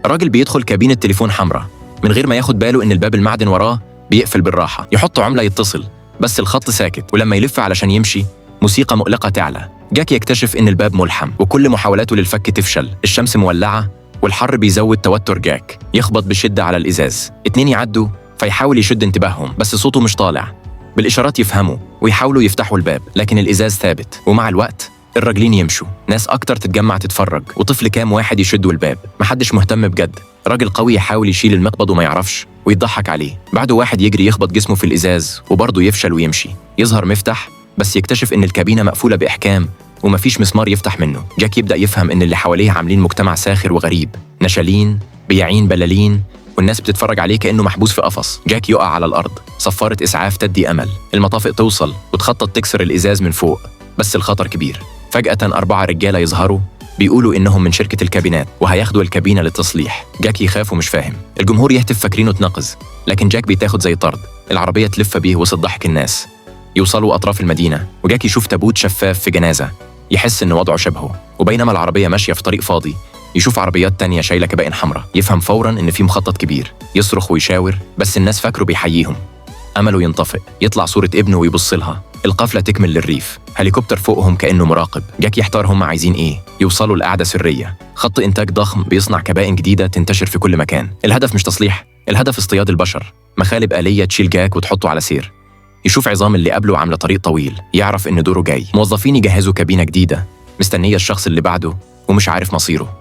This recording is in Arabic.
الراجل بيدخل كابينة تليفون حمراء من غير ما ياخد باله إن الباب المعدن وراه بيقفل بالراحة. يحط عملة يتصل بس الخط ساكت، ولما يلف علشان يمشي موسيقى مقلقة تعلى. جاك يكتشف إن الباب ملحم وكل محاولاته للفك تفشل. الشمس مولعة والحر بيزود توتر جاك. يخبط بشدة على الإزاز. 2 يعدوا فيحاول يشد انتباههم بس صوته مش طالع. بالإشارات يفهموا ويحاولوا يفتحوا الباب لكن الإزاز ثابت. ومع الوقت الراجلين يمشوا، ناس أكتر تتجمع تتفرج، وطفل كام واحد يشدوا الباب. محدش مهتم بجد. راجل قوي يحاول يشيل المقبض وما يعرفش ويضحك عليه. بعده واحد يجري يخبط جسمه في الإزاز وبرضه يفشل ويمشي. يظهر مفتاح بس يكتشف إن الكابينة مقفولة بإحكام ومفيش مسمار يفتح منه. جاك يبدأ يفهم إن اللي حواليه عاملين مجتمع ساخر وغريب، نشالين، بياعين بلالين، والناس بتتفرج عليه كأنه محبوس في قفص. جاك يقع على الأرض. صفارة إسعاف تدي أمل. المطافئ توصل وتخطط تكسر الإزاز من فوق بس الخطر كبير. فجأة 4 رجالة يظهروا بيقولوا إنهم من شركة الكابينات وهياخدوا الكابينة للتصليح. جاك يخاف ومش فاهم. الجمهور يهتف فاكرينه اتنقز لكن جاك بيتاخد زي طرد. العربية تلف بيه وسط ضحك الناس. يوصلوا أطراف المدينة وجاك يشوف تابوت شفاف في جنازة. يحس إن وضعه شبهه. وبينما العربية ماشية في طريق فاضي يشوف عربيات تانية شايلة كبائن حمراء. يفهم فوراً إن في مخطط كبير. يصرخ ويشاور بس الناس فاكره بيحييهم. أمله ينطفئ. يطلع صورة ابنه ويبص لها. القافلة تكمل للريف. هليكوبتر فوقهم كأنه مراقب. جاك يحتار هم عايزين إيه. يوصلوا لقعدة سرية. خط إنتاج ضخم بيصنع كبائن جديدة تنتشر في كل مكان. الهدف مش تصليح، الهدف اصطياد البشر. مخالب آلية تشيل جاك وتحطه على سير. يشوف عظام اللي قبله عاملة طريق طويل. يعرف إن دوره جاي. موظفين يجهزوا كابينة جديدة مستنية الشخص اللي بعده ومش عارف مصيره.